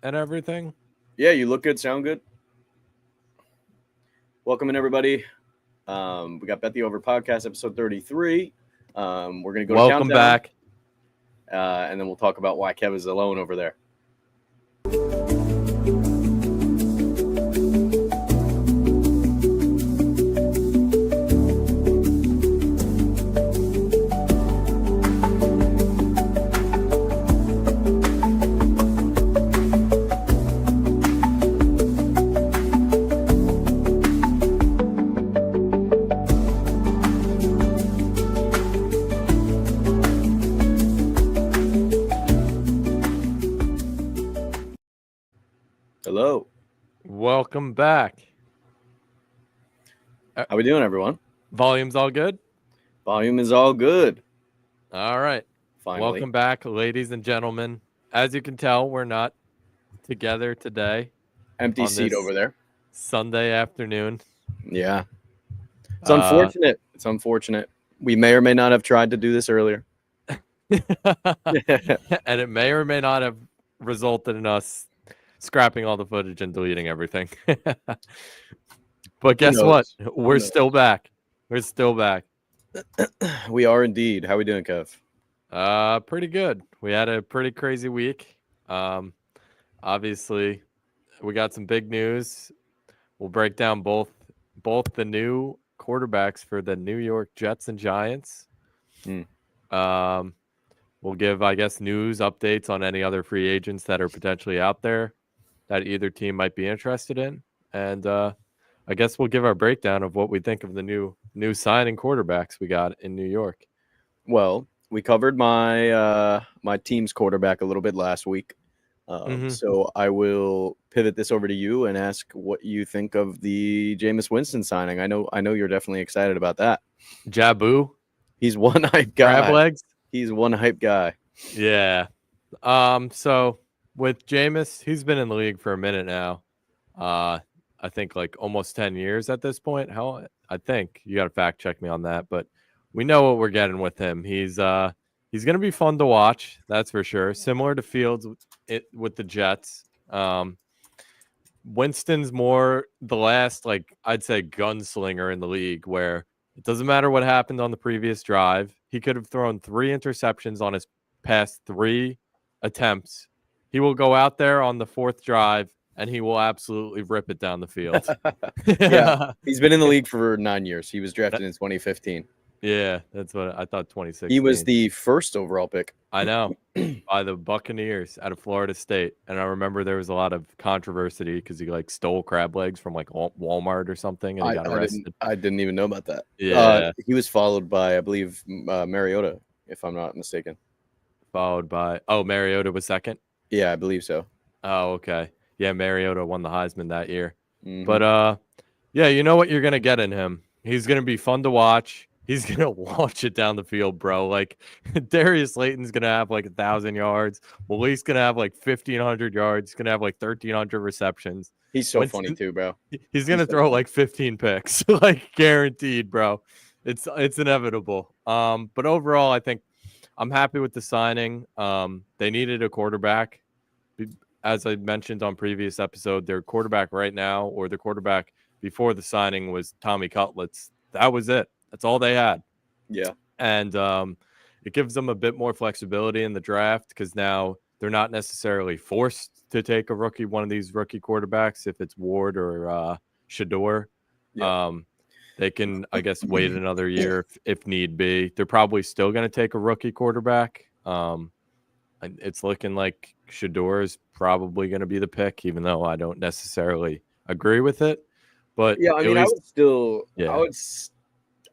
and everything? Yeah, you look good, sound good. Welcome in, everybody. We got Bet the Over podcast, episode 33. We're going to go to Welcome Countdown, back. and then we'll talk about why Kev is alone over there. Hello. Welcome back. How we doing, everyone? Volume's all good? Volume is all good. All right. Finally. Welcome back, ladies and gentlemen. As you can tell, we're not together today. Empty on seat this over there. Sunday afternoon. Yeah. It's unfortunate. It's unfortunate. We may or may not have tried to do this earlier. And it may or may not have resulted in us scrapping all the footage and deleting everything. But guess what? We're still back. We're still back. We are indeed. How we doing, Kev? Pretty good. We had a pretty crazy week. Obviously, we got some big news. We'll break down both the new quarterbacks for the New York Jets and Giants. We'll give, I guess, news updates on any other free agents that are potentially out there that either team might be interested in. And I guess we'll give our breakdown of what we think of the new signing quarterbacks we got in New York. Well, we covered my my team's quarterback a little bit last week. So I will pivot this over to you and ask what you think of the Jameis Winston signing. I know you're definitely excited about that. Jabu. He's one hype guy. Crab legs. He's one hype guy. Yeah. So with Jameis, he's been in the league for a minute now. I think like almost 10 years at this point. I think you got to fact check me on that, but we know what we're getting with him. He's going to be fun to watch. That's for sure. Similar to Fields with the Jets. Winston's more the last, like, I'd say gunslinger in the league where it doesn't matter what happened on the previous drive. He could have thrown 3 interceptions on his past 3 attempts. He will go out there on the 4th drive and he will absolutely rip it down the field. Yeah, he's been in the league for 9 years. He was drafted in 2015. Yeah, that's what I thought. 2016. He was the first overall pick. I know, by the Buccaneers out of Florida State. And I remember there was a lot of controversy because he like stole crab legs from like Walmart or something, and he got arrested. I didn't even know about that. Yeah, he was followed by, I believe, Mariota, if I'm not mistaken. Followed by Mariota was second. Yeah, I believe so. Oh, okay. Yeah, Mariota won the Heisman that year. But yeah, you know what you're gonna get in him. He's gonna be fun to watch. He's going to launch it down the field, bro. Like, Darius Slayton's going to have, like, 1,000 yards. Malik's going to have, like, 1,500 yards. He's going to have, like, 1,300 receptions. He's so funny, too, bro. He's going to throw, like, 15 picks. Like, guaranteed, bro. It's inevitable. But overall, I think I'm happy with the signing. They needed a quarterback. As I mentioned on previous episode, their quarterback right now, or the quarterback before the signing, was Tommy Cutlets. That was it. That's all they had. Yeah. And it gives them a bit more flexibility in the draft because now they're not necessarily forced to take one of these rookie quarterbacks if it's Ward or Shador. Yeah. They can, I guess, wait another year if need be. They're probably still going to take a rookie quarterback. It's looking like Shador is probably going to be the pick, even though I don't necessarily agree with it. But yeah, I mean, I would still,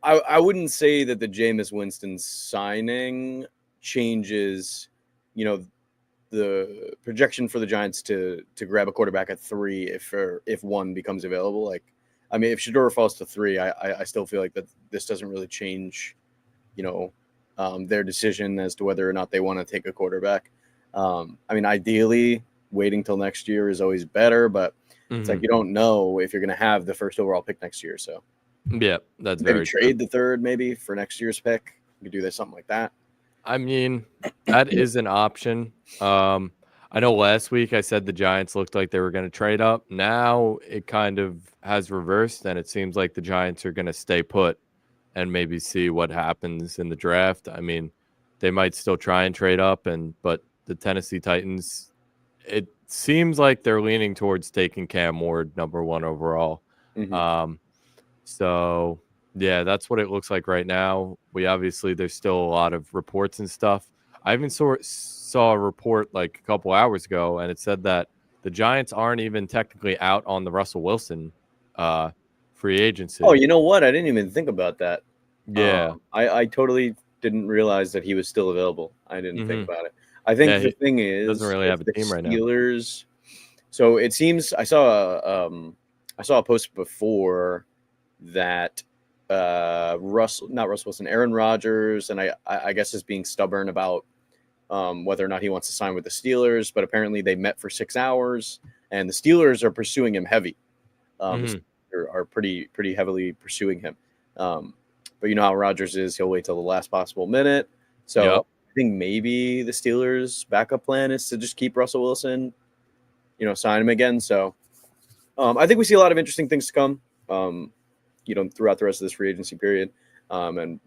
I wouldn't say that the Jameis Winston signing changes, the projection for the Giants to grab a quarterback at 3 if one becomes available. Like, I mean, if Shador falls to 3, I still feel like that this doesn't really change, their decision as to whether or not they want to take a quarterback. I mean, ideally, waiting till next year is always better, but it's like you don't know if you're going to have the first overall pick next year, so. Yeah, that's maybe very trade the 3rd maybe for next year's pick. You could do that, something like that. I mean, that is an option. I know last week I said the Giants looked like they were going to trade up. Now it kind of has reversed, and it seems like the Giants are going to stay put and maybe see what happens in the draft. I mean, they might still try and trade up, but the Tennessee Titans, it seems like they're leaning towards taking Cam Ward number 1 overall. So yeah, that's what it looks like right now. There's still a lot of reports and stuff. I even saw a report like a couple hours ago, and it said that the Giants aren't even technically out on the Russell Wilson free agency. Oh, you know what? I didn't even think about that. Yeah. I totally didn't realize that he was still available. I didn't think about it. I think the thing is, doesn't really have a team right now. Steelers. So it seems I saw a post before that not Russell Wilson, Aaron Rodgers, and I guess is being stubborn about whether or not he wants to sign with the Steelers. But apparently they met for 6 hours, and the Steelers are pursuing him heavy. The Steelers are pretty heavily pursuing him. But you know how Rodgers is; he'll wait till the last possible minute. So I think maybe the Steelers' backup plan is to just keep Russell Wilson, sign him again. So I think we see a lot of interesting things to come, throughout the rest of this free agency period. And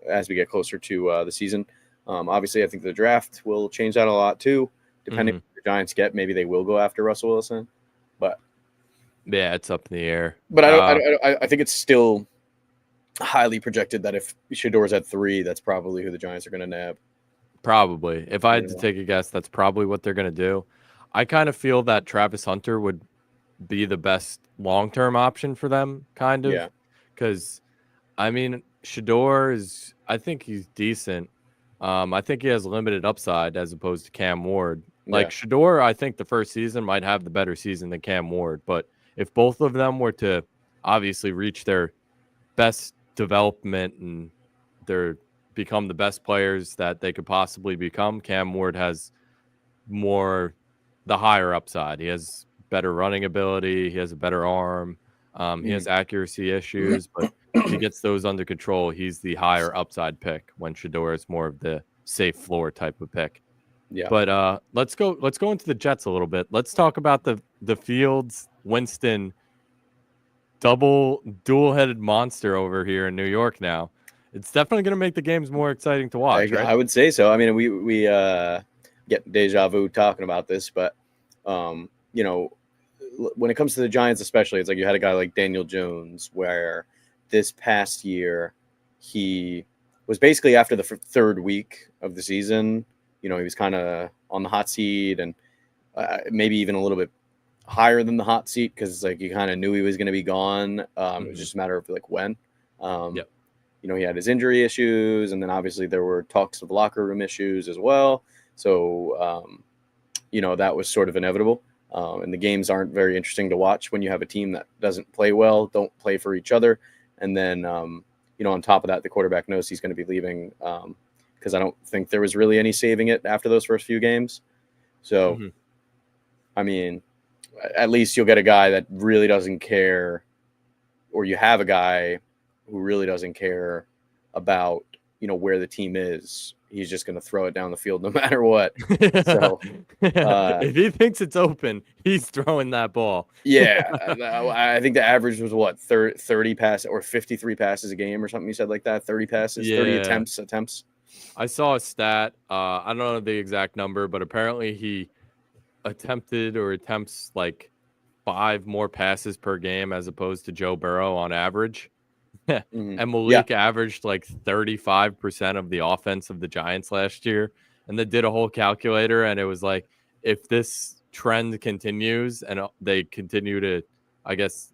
as we get closer to the season, obviously I think the draft will change that a lot too, depending on what the Giants get. Maybe they will go after Russell Wilson, but yeah, it's up in the air. But I think it's still highly projected that if Shador's at 3, that's probably who the Giants are going to nab. Probably. If I had to take a guess, that's probably what they're going to do. I kind of feel that Travis Hunter would be the best long-term option for them, kind of. Yeah. Because, I mean, Shador I think he's decent. I think he has limited upside as opposed to Cam Ward. Like, Shador, I think the first season might have the better season than Cam Ward. But if both of them were to obviously reach their best development and become the best players that they could possibly become, Cam Ward has the higher upside. He has better running ability. He has a better arm. He has accuracy issues, but if he gets those under control, he's the higher upside pick when Shador is more of the safe floor type of pick. Yeah. But let's go into the Jets a little bit. Let's talk about the Fields Winston dual-headed monster over here in New York now. It's definitely going to make the games more exciting to watch, right? I would say so. I mean, we get deja vu talking about this, but when it comes to the Giants especially, it's like you had a guy like Daniel Jones where this past year he was basically after the third week of the season, he was kind of on the hot seat and maybe even a little bit higher than the hot seat because like you kind of knew he was going to be gone. It was just a matter of like when. He had his injury issues, and then obviously there were talks of locker room issues as well. So that was sort of inevitable. And the games aren't very interesting to watch when you have a team that doesn't play well, don't play for each other, and then on top of that, the quarterback knows he's going to be leaving because I don't think there was really any saving it after those first few games. So, I mean, at least you'll get a guy that really doesn't care, or you have a guy who really doesn't care about, where the team is. He's just going to throw it down the field no matter what. So, if he thinks it's open, he's throwing that ball. Yeah. I think the average was what, 30 passes or 53 passes a game or something. You said like that, 30 passes, 30 attempts. I saw a stat. I don't know the exact number, but apparently he attempts like 5 more passes per game as opposed to Joe Burrow on average. And Malik averaged like 35% of the offense of the Giants last year. And they did a whole calculator, and it was like, if this trend continues and they continue to, I guess,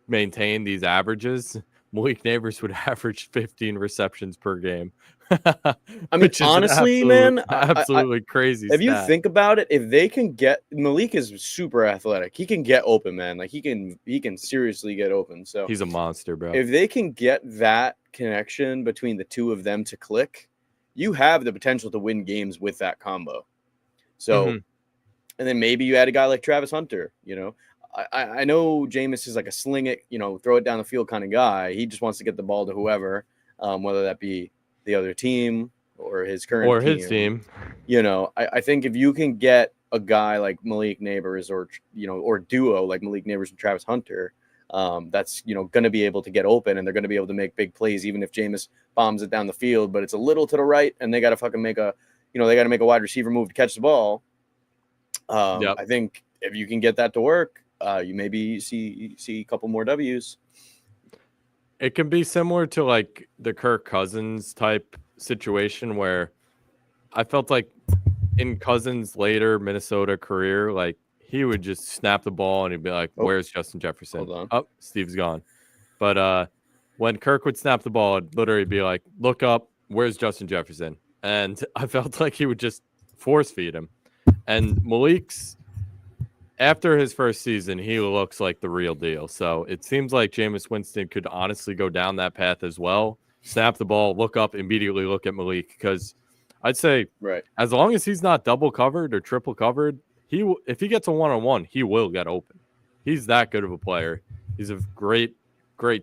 maintain these averages, Malik Neighbors would average 15 receptions per game. I mean, honestly, man, absolutely crazy. If you think about it, if they can get Malik is super athletic, he can get open, man. Like he can seriously get open. So he's a monster, bro. If they can get that connection between the two of them to click, you have the potential to win games with that combo. So, and then maybe you add a guy like Travis Hunter. I know Jameis is like a sling it, throw it down the field kind of guy. He just wants to get the ball to whoever, whether that be the other team or his current team. I think if you can get a guy like Malik Neighbors or duo like Malik Neighbors and Travis Hunter, that's going to be able to get open, and they're going to be able to make big plays even if Jameis bombs it down the field, but it's a little to the right and they got to fucking make a wide receiver move to catch the ball. I think if you can get that to work, you maybe see a couple more W's. It can be similar to like the Kirk Cousins type situation where I felt like in Cousins' later Minnesota career, like he would just snap the ball and he'd be like, "Where's Justin Jefferson?" Hold on. Oh, Steve's gone. But when Kirk would snap the ball, it'd literally be like, "Look up, where's Justin Jefferson?" And I felt like he would just force feed him. And Malik's, after his first season, he looks like the real deal. So it seems like Jameis Winston could honestly go down that path as well. Snap the ball, look up, immediately look at Malik, because I'd say as long as he's not double covered or triple covered, if he gets a one-on-one, he will get open. He's that good of a player. He's a great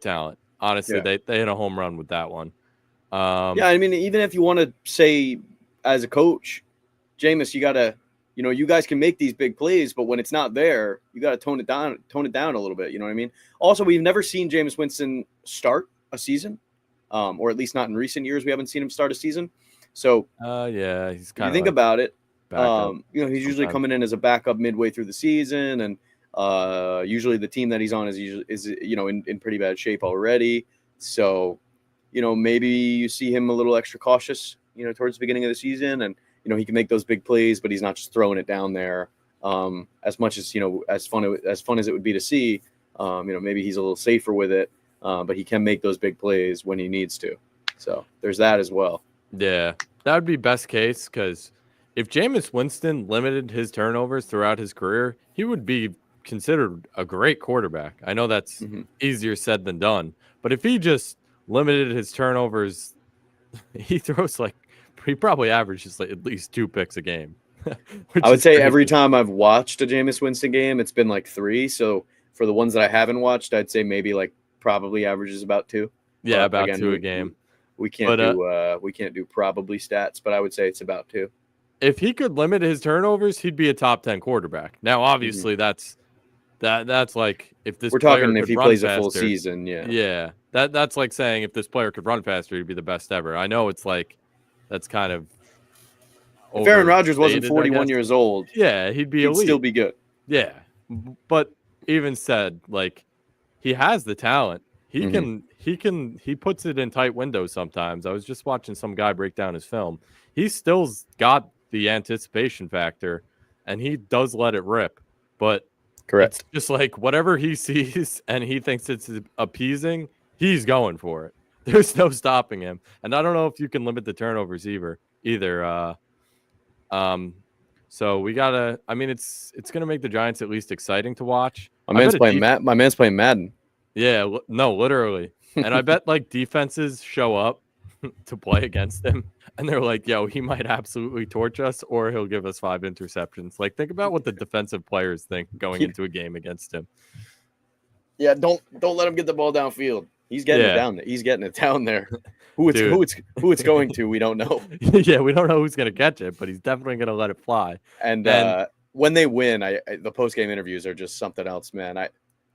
talent. Honestly, they hit a home run with that one. I mean, even if you want to say as a coach, Jameis, you got to, you guys can make these big plays, but when it's not there, you got to tone it down a little bit. You know what I mean? Also, we've never seen Jameis Winston start a season, or at least not in recent years. We haven't seen him start a season. So, he's kind of. You think about it. He's usually coming in as a backup midway through the season, and usually the team that he's on is in pretty bad shape already. So, maybe you see him a little extra cautious, towards the beginning of the season, and he can make those big plays, but he's not just throwing it down there. As much as as fun as it would be to see, maybe he's a little safer with it, but he can make those big plays when he needs to. So there's that as well. Yeah, that would be best case, because if Jameis Winston limited his turnovers throughout his career, he would be considered a great quarterback. I know that's easier said than done, but if he just limited his turnovers, he probably averages like at least 2 picks a game. I would say crazy. Every time I've watched a Jameis Winston game, it's been like 3. So for the ones that I haven't watched, I'd say maybe like probably averages about 2. Yeah, about 2 a game. We can't do probably stats, but I would say it's about 2. If he could limit his turnovers, he'd be a top 10 quarterback. Now, obviously, that's like if this. We're talking if he plays a full season, yeah. That's like saying if this player could run faster, he'd be the best ever. I know it's like that's kind of. If Aaron Rodgers wasn't 41 years old, he'd be elite. Still be good. Yeah, but even said, like, he has the talent. He puts it in tight windows sometimes. I was just watching some guy break down his film. He still's got the anticipation factor, and he does let it rip. But correct, it's just like whatever he sees and he thinks it's appeasing, he's going for it. There's no stopping him. And I don't know if you can limit the turnovers either. So we gotta. I mean, it's gonna make the Giants at least exciting to watch. My man's playing Madden. Yeah, no, literally. And I bet like defenses show up to play against him, and they're like, "Yo, he might absolutely torch us, or he'll give us 5 interceptions." Like, think about what the defensive players think going into a game against him. Yeah, don't let him get the ball downfield. He's getting it down there. He's getting it down there. Who it's going to, we don't know. Yeah, we don't know who's gonna catch it, but he's definitely gonna let it fly. And when they win, the post game interviews are just something else, man.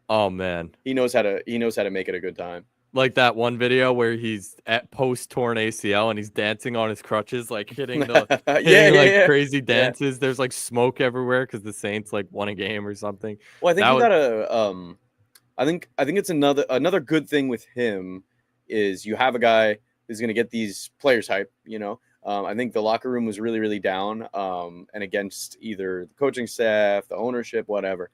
Oh man, he knows how to make it a good time. Like that one video where he's at post torn ACL and he's dancing on his crutches, like hitting the crazy dances. Yeah. There's like smoke everywhere because the Saints like won a game or something. Well, I think I think it's another good thing with him is you have a guy who's going to get these players hype. I think the locker room was really, really down and against either the coaching staff, the ownership, whatever,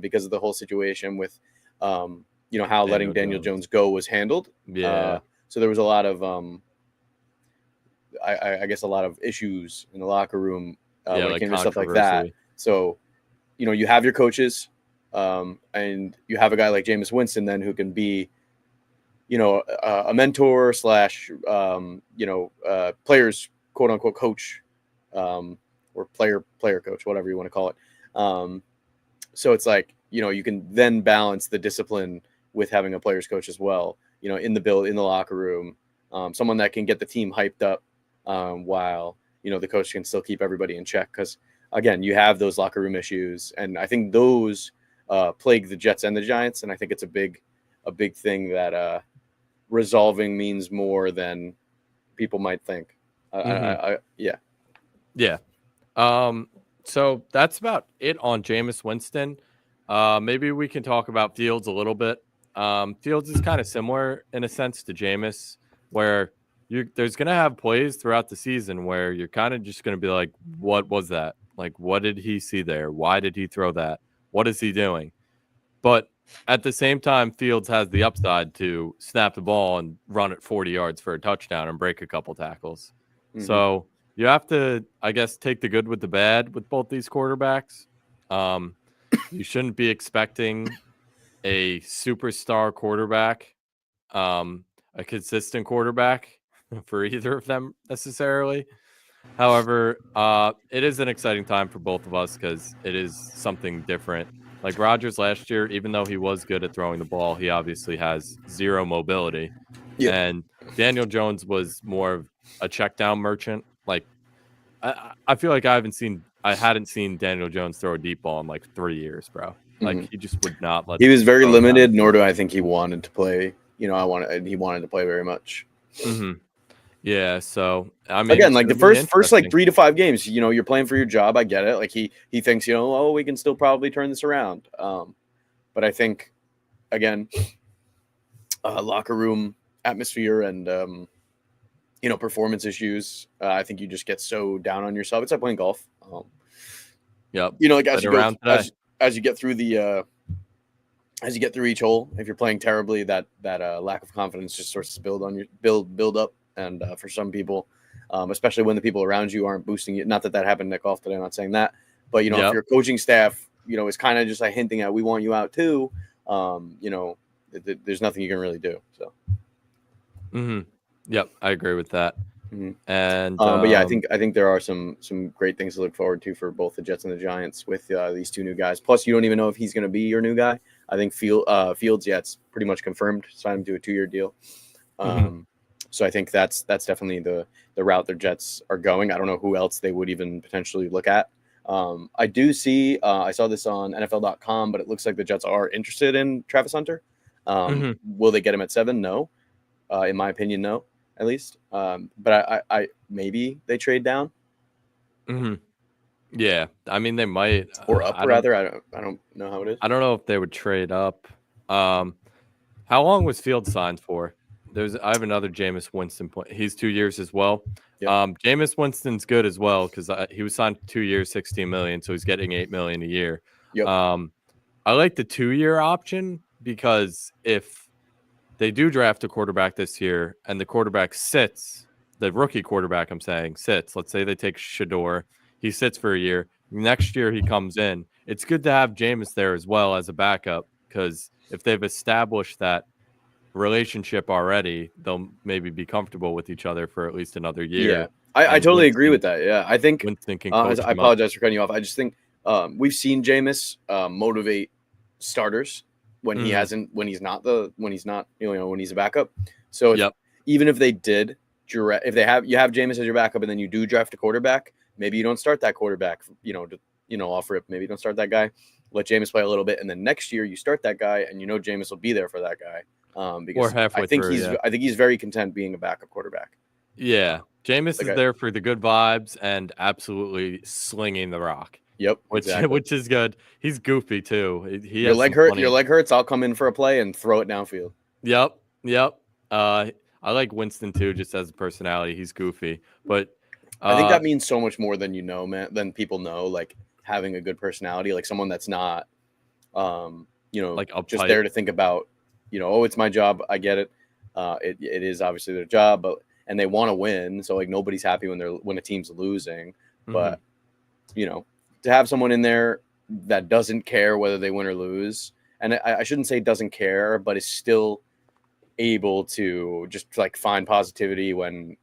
because of the whole situation with how letting Daniel Jones go was handled. Yeah. So there was a lot of I guess a lot of issues in the locker room when it came to stuff like that. So you have your coaches. And you have a guy like Jameis Winston then who can be, a mentor / players quote unquote coach, or player coach, whatever you want to call it. So it's like, you can then balance the discipline with having a players coach as well, in the locker room, someone that can get the team hyped up, while, the coach can still keep everybody in check. Because, again, you have those locker room issues. And I think those plague the Jets and the Giants. And I think it's a big thing that resolving means more than people might think. Yeah. Yeah. So that's about it on Jameis Winston. Maybe we can talk about Fields a little bit. Fields is kind of similar in a sense to Jameis, where there's going to have plays throughout the season where you're kind of just going to be like, what was that? Like, what did he see there? Why did he throw that? What is he doing? But at the same time, Fields has the upside to snap the ball and run it 40 yards for a touchdown and break a couple tackles. Mm-hmm. So you have to, I guess, take the good with the bad with both these quarterbacks. You shouldn't be expecting a superstar quarterback, a consistent quarterback for either of them necessarily. However, it is an exciting time for both of us because it is something different. Like Rodgers last year, even though he was good at throwing the ball, he obviously has zero mobility. Yeah. And Daniel Jones was more of a check down merchant. Like I feel like I hadn't seen Daniel Jones throw a deep ball in like 3 years, bro. Like he just would not let. He was very limited, nor do I think he wanted to play. He wanted to play very much. Mm-hmm. Yeah, so I mean, again, like the first like 3 to 5 games, you're playing for your job. I get it. Like he thinks, we can still probably turn this around. But I think, again, locker room atmosphere and performance issues. I think you just get so down on yourself. It's like playing golf. Yep. Like as you get through each hole, if you're playing terribly, that lack of confidence just starts to build up. And for some people, especially when the people around you aren't boosting you, not that happened at golf today, I'm not saying that, but if your coaching staff, is kind of just like hinting at, we want you out too, there's nothing you can really do. So. Mm-hmm. Yep, I agree with that. Mm-hmm. And but yeah, I think there are some great things to look forward to for both the Jets and the Giants with these 2 new guys. Plus, you don't even know if he's going to be your new guy. I think Fields, it's pretty much confirmed. Signed him to a 2-year deal. So I think that's definitely the route the Jets are going. I don't know who else they would even potentially look at. I do see, I saw this on NFL.com, but it looks like the Jets are interested in Travis Hunter. Will they get him at 7? No. In my opinion, no, at least. But I maybe they trade down. Mm-hmm. Yeah, I mean they might, or up rather. I don't know how it is. I don't know if they would trade up. How long was Fields signed for? I have another Jameis Winston point. He's 2 years as well. Yep. Jameis Winston's good as well because he was signed 2 years, $16 million, so he's getting $8 million a year. Yep. I like the 2-year option because if they do draft a quarterback this year and the quarterback sits, the rookie quarterback I'm saying sits. Let's say they take Shador, he sits for a year. Next year he comes in. It's good to have Jameis there as well as a backup because if they've established that relationship already, they'll maybe be comfortable with each other for at least another year. Yeah, I totally agree with that. Yeah, I think I apologize for cutting you off. I just think we've seen Jameis motivate starters when he hasn't, when he's not when he's a backup. So even if they did, you have Jameis as your backup and then you do draft a quarterback, maybe you don't start that quarterback, off rip. Maybe you don't start that guy. Let Jameis play a little bit, and then next year you start that guy, and Jameis will be there for that guy. Because I think he's very content being a backup quarterback. Yeah, Jameis is there for the good vibes and absolutely slinging the rock. Yep, which is good. He's goofy too. Your leg hurts. I'll come in for a play and throw it downfield. Yep. I like Winston too, just as a personality. He's goofy, but I think that means so much more than man. Than people know. Like having a good personality, like someone that's not, like just there to think about. It's my job. I get it. It is obviously their job, and they want to win. So like nobody's happy when a team's losing. But to have someone in there that doesn't care whether they win or lose, and I shouldn't say doesn't care, but is still able to just like find positivity when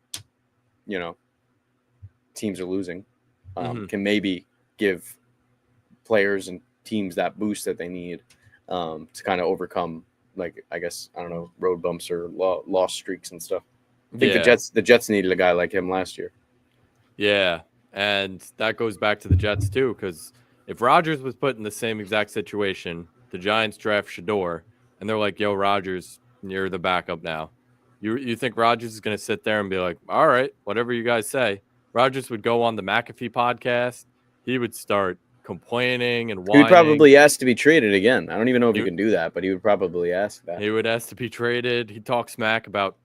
teams are losing, can maybe give players and teams that boost that they need to kind of overcome. Like, I guess, I don't know, road bumps or loss streaks and stuff. I think the Jets needed a guy like him last year. Yeah, and that goes back to the Jets too, because if Rodgers was put in the same exact situation, the Giants draft Shador, and they're like, "Yo, Rodgers, you're the backup now." You think Rodgers is going to sit there and be like, "All right, whatever you guys say." Rodgers would go on the McAfee podcast. He would start complaining and whining. He would probably ask to be traded again. I don't even know if he can do that, but he would probably ask that. He would ask to be traded. He'd talk smack about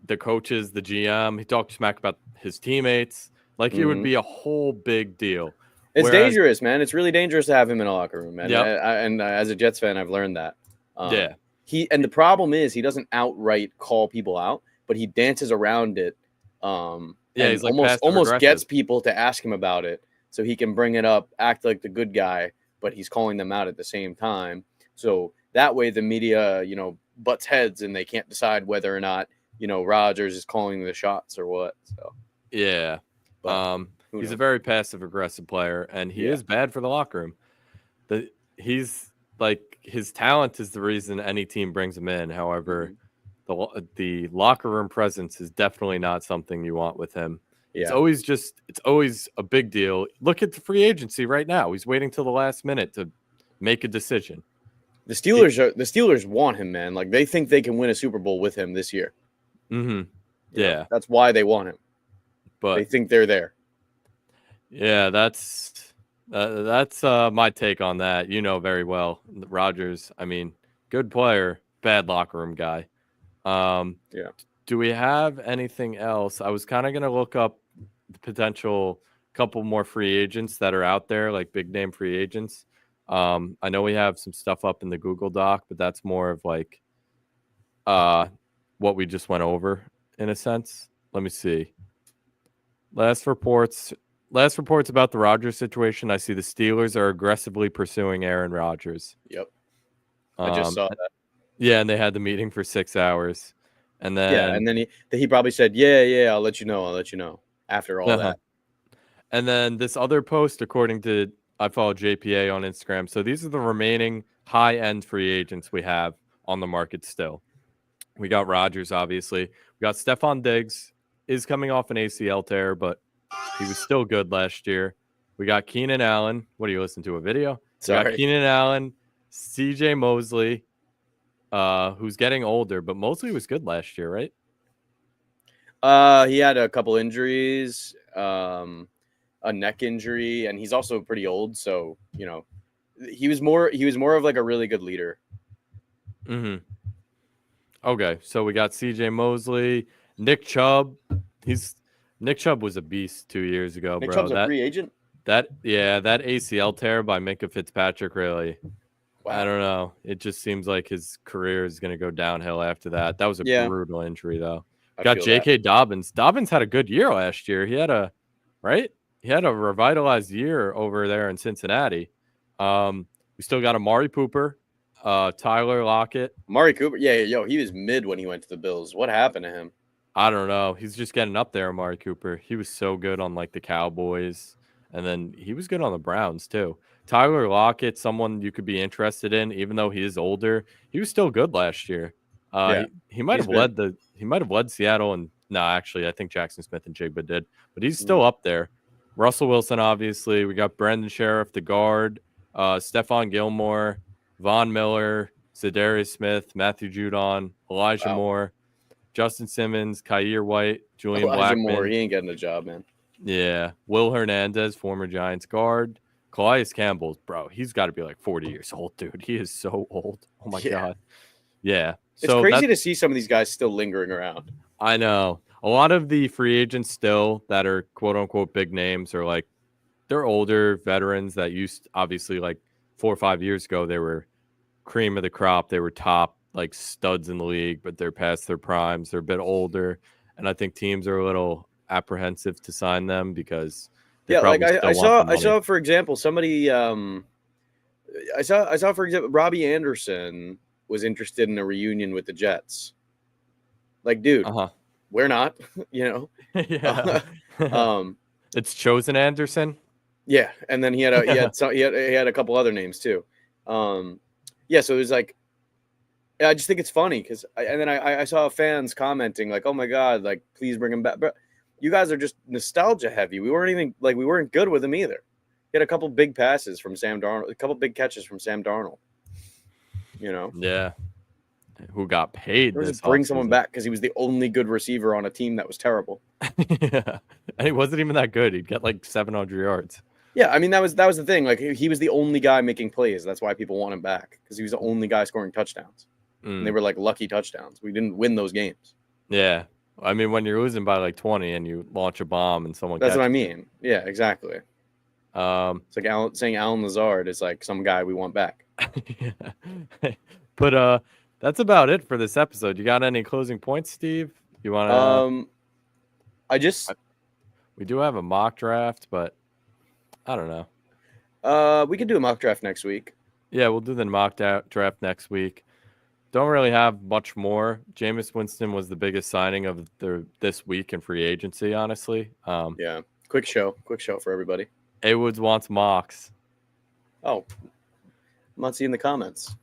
the coaches, the GM. He talked smack about his teammates. Like, it would be a whole big deal. It's dangerous, man. It's really dangerous to have him in a locker room, man. Yep. And as a Jets fan, I've learned that. Yeah. And the problem is he doesn't outright call people out, but he dances around it. He's like almost gets people to ask him about it so he can bring it up, act like the good guy, but he's calling them out at the same time. So that way the media, butts heads and they can't decide whether or not, Rodgers is calling the shots or what. So yeah. He's a very passive aggressive player, and he is bad for the locker room. He's like, his talent is the reason any team brings him in. However, the locker room presence is definitely not something you want with him. Yeah. It's always a big deal. Look at the free agency right now. He's waiting till the last minute to make a decision. The Steelers want him, man. Like, they think they can win a Super Bowl with him this year. Mm-hmm. Yeah. That's why they want him. But they think they're there. Yeah, that's my take on that. Very well. Rodgers, I mean, good player, bad locker room guy. Yeah. Do we have anything else? I was kind of going to look up the potential couple more free agents that are out there, like big name free agents. I know we have some stuff up in the Google Doc, but that's more of like what we just went over in a sense. Let me see. Last reports about the Rodgers situation. I see the Steelers are aggressively pursuing Aaron Rodgers. Yep. I just saw that. Yeah, and they had the meeting for 6 hours. And then he probably said, yeah, I'll let you know after all that. And then this other post, according to, I follow JPA on Instagram. So these are the remaining high-end free agents we have on the market still. We got Rodgers, obviously. We got Stephon Diggs, is coming off an ACL tear, but he was still good last year. We got Keenan Allen. What, are you listening to a video? Sorry. We got Keenan Allen, CJ Mosley, who's getting older, but Mosley was good last year, right? He had a couple injuries, a neck injury, and he's also pretty old. So, he was more of like a really good leader. Mm-hmm. Okay, so we got CJ Mosley, Nick Chubb. Nick Chubb was a beast 2 years ago, Nick bro. Chubb's a free agent? That ACL tear by Minkah Fitzpatrick, really. Wow. I don't know. It just seems like his career is going to go downhill after that. That was a brutal injury, though. Got J.K. Dobbins. Dobbins had a good year last year. He had a revitalized year over there in Cincinnati. We still got Amari Cooper, Tyler Lockett. Amari Cooper, he was mid when he went to the Bills. What happened to him? I don't know. He's just getting up there, Amari Cooper. He was so good on like the Cowboys, and then he was good on the Browns too. Tyler Lockett, someone you could be interested in, even though he is older. He was still good last year. He might have led Seattle, and actually, I think Jackson Smith and Jigba did, but he's still up there. Russell Wilson, obviously. We got Brendan Sheriff, the guard, Stephon Gilmore, Von Miller, Zadarius Smith, Matthew Judon, Elijah Moore, Justin Simmons, Khair White, Julian Blackmon. Moore, he ain't getting a job, man. Yeah. Will Hernandez, former Giants guard. Calais Campbell, bro, he's got to be like 40 years old, dude. He is so old. Oh, my God. Yeah. It's crazy to see some of these guys still lingering around. I know. A lot of the free agents still that are quote-unquote big names are like, they're older veterans that used, obviously, like 4 or 5 years ago, they were cream of the crop. They were top, like, studs in the league, but they're past their primes. They're a bit older, and I think teams are a little apprehensive to sign them because I saw for example somebody I saw for example Robbie Anderson was interested in a reunion with the Jets. Like, dude, we're not, Yeah. It's Chosen Anderson. Yeah, and then he had a couple other names too. So it was like, I just think it's funny because I saw fans commenting like, "Oh my god, like please bring him back." But you guys are just nostalgia heavy. We weren't good with him either. He had a couple big passes from Sam Darnold, a couple big catches from Sam Darnold. You know, Yeah. Who got paid or this just bring offseason. someone back because he was the only good receiver on a team that was terrible. Yeah, and he wasn't even that good. He'd get like 700 yards. Yeah, I mean that was the thing. Like he was the only guy making plays. That's why people want him back because he was the only guy scoring touchdowns. And they were like lucky touchdowns. We didn't win those games. Yeah, I mean when you're losing by like 20 and you launch a bomb and someone. That's what I mean. Yeah, exactly. It's like saying Alan Lazard is like some guy we want back. Yeah. But that's about it for this episode. You got any closing points, Steve? You want to? We do have a mock draft, but I don't know. We could do a mock draft next week. Yeah, we'll do the mock draft next week. Don't really have much more. Jameis Winston was the biggest signing of this week in free agency, honestly. Yeah, quick show for everybody. A Woods wants mocks. Oh, I'm not seeing the comments.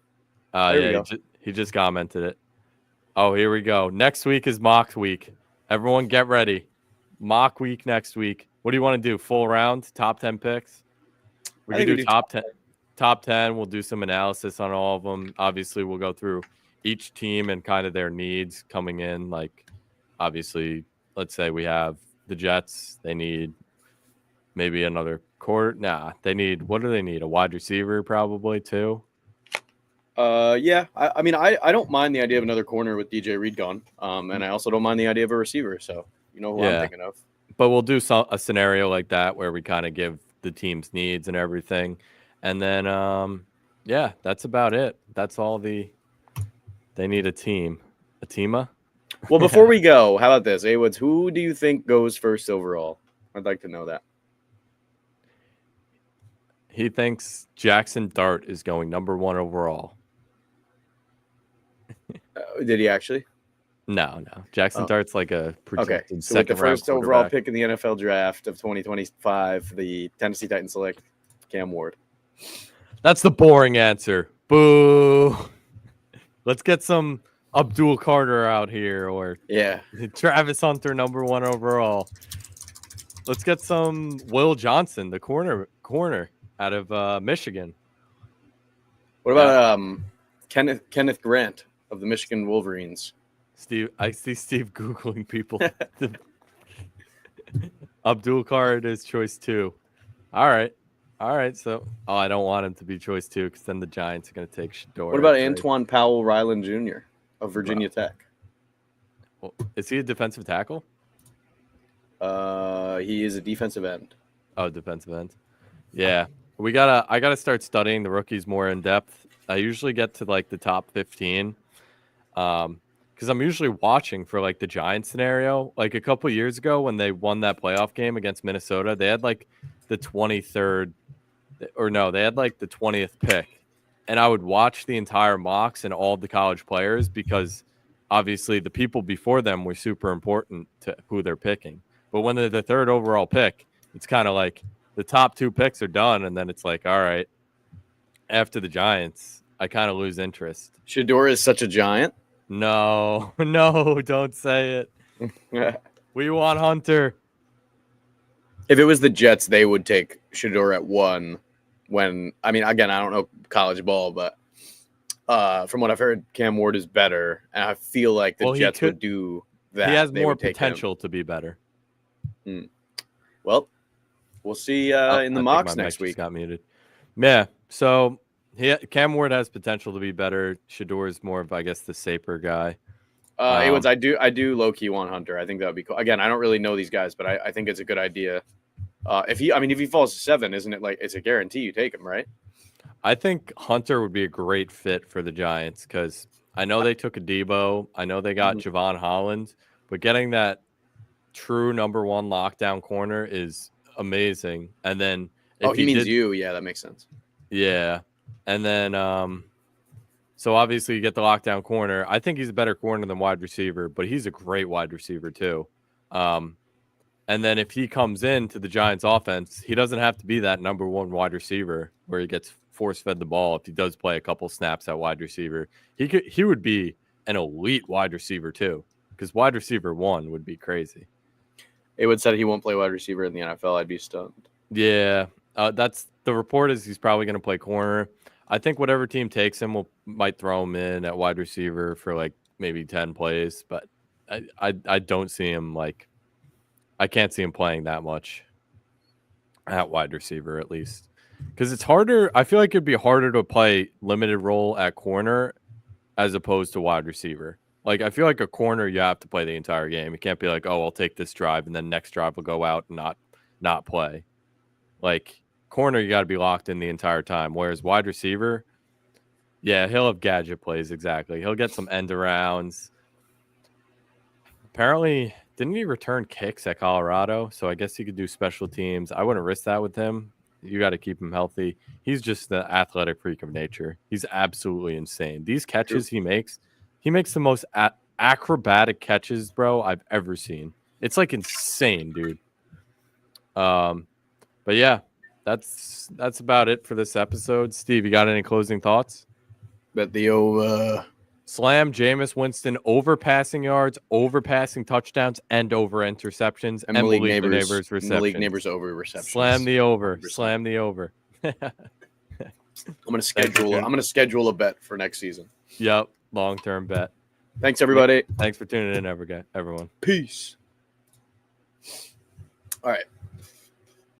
Yeah, he just commented it. Oh, here we go. Next week is mock week. Everyone get ready. Mock week next week. What do you want to do? Full round, top 10 picks? We can do top 10. Top 10. We'll do some analysis on all of them. Obviously, we'll go through each team and kind of their needs coming in. Like, obviously, let's say we have the Jets. They need maybe another quarter. Nah, what do they need? A wide receiver probably too. Yeah. I mean, I don't mind the idea of another corner with DJ Reed gone. And I also don't mind the idea of a receiver. So you know who I'm thinking of. But we'll do a scenario like that where we kind of give the team's needs and everything. And then, yeah, that's about it. That's all they need a team. A teama? Well, before we go, how about this? A-Woods, who do you think goes first overall? I'd like to know that. He thinks Jackson Dart is going number 1 overall. Did he actually? No. Jackson Dart's like a projected so with the first overall pick in the NFL draft of 2025, the Tennessee Titans select Cam Ward. That's the boring answer. Boo. Let's get some Abdul Carter out here, or Travis Hunter number 1 overall. Let's get some Will Johnson, the corner out of Michigan. What about Kenneth Grant of the Michigan Wolverines? I see Steve Googling people. Abdul Carter is choice 2. All right. So, I don't want him to be choice 2 because then the Giants are going to take Shador. What about Antoine Powell Ryland Jr. of Virginia Tech? Well, is he a defensive tackle? He is a defensive end. Oh, defensive end. Yeah. I gotta start studying the rookies more in depth. I usually get to like the top 15. Because I'm usually watching for like the Giants scenario. Like a couple years ago when they won that playoff game against Minnesota, they had like the 23rd, or no, they had like the 20th pick. And I would watch the entire mocks and all the college players because obviously the people before them were super important to who they're picking. But when they're the 3rd overall pick, it's kind of like the top 2 picks are done. And then it's like, all right, after the Giants, I kind of lose interest. Shador is such a giant. No, don't say it. We want Hunter. If it was the Jets, they would take Shador at 1. When I mean, again, I don't know college ball, but from what I've heard, Cam Ward is better, and I feel like the Jets would do that. He has more potential to be to be better. Well, we'll see in the mocks next week. Got muted. Yeah. So. Cam Ward has potential to be better. Shador is more of, I guess, the safer guy. Anyways, I do low key want Hunter. I think that would be cool. Again, I don't really know these guys, but I think it's a good idea. If he falls to 7, isn't it like it's a guarantee you take him, right? I think Hunter would be a great fit for the Giants because I know they took a Debo. I know they got Javon Holland, but getting that true number 1 lockdown corner is amazing. And then he means you. Yeah, that makes sense. Yeah. And then, so obviously you get the lockdown corner. I think he's a better corner than wide receiver, but he's a great wide receiver too. And then if he comes into the Giants offense, he doesn't have to be that number 1 wide receiver where he gets force fed the ball, if he does play a couple snaps at wide receiver, he would be an elite wide receiver too, because wide receiver 1 would be crazy. It would say he won't play wide receiver in the NFL. I'd be stunned. Yeah, that's the report is he's probably going to play corner. I think whatever team takes him might throw him in at wide receiver for like maybe 10 plays, but I don't see him I can't see him playing that much at wide receiver at least, because it's harder. I feel like it'd be harder to play limited role at corner as opposed to wide receiver. Like, I feel like a corner, you have to play the entire game. You can't be like, oh, I'll take this drive and then next drive will go out and not play. Like, corner, you got to be locked in the entire time. Whereas wide receiver, yeah, he'll have gadget plays. Exactly. He'll get some end arounds. Apparently, didn't he return kicks at Colorado? So I guess he could do special teams. I wouldn't risk that with him. You got to keep him healthy. He's just the athletic freak of nature. He's absolutely insane. These catches he makes the most acrobatic catches, bro, I've ever seen. It's like insane, dude. But yeah, that's about it for this episode. Steve, you got any closing thoughts? Bet the slam Jameis Winston over passing yards, over passing touchdowns, and over interceptions, and Malik Neighbors receptions. Malik Neighbors over receptions. Slam the over. 100%. Slam the over. I'm gonna schedule a bet for next season. Yep, long-term bet. Thanks, everybody. Thanks for tuning in, everyone. Peace. All right.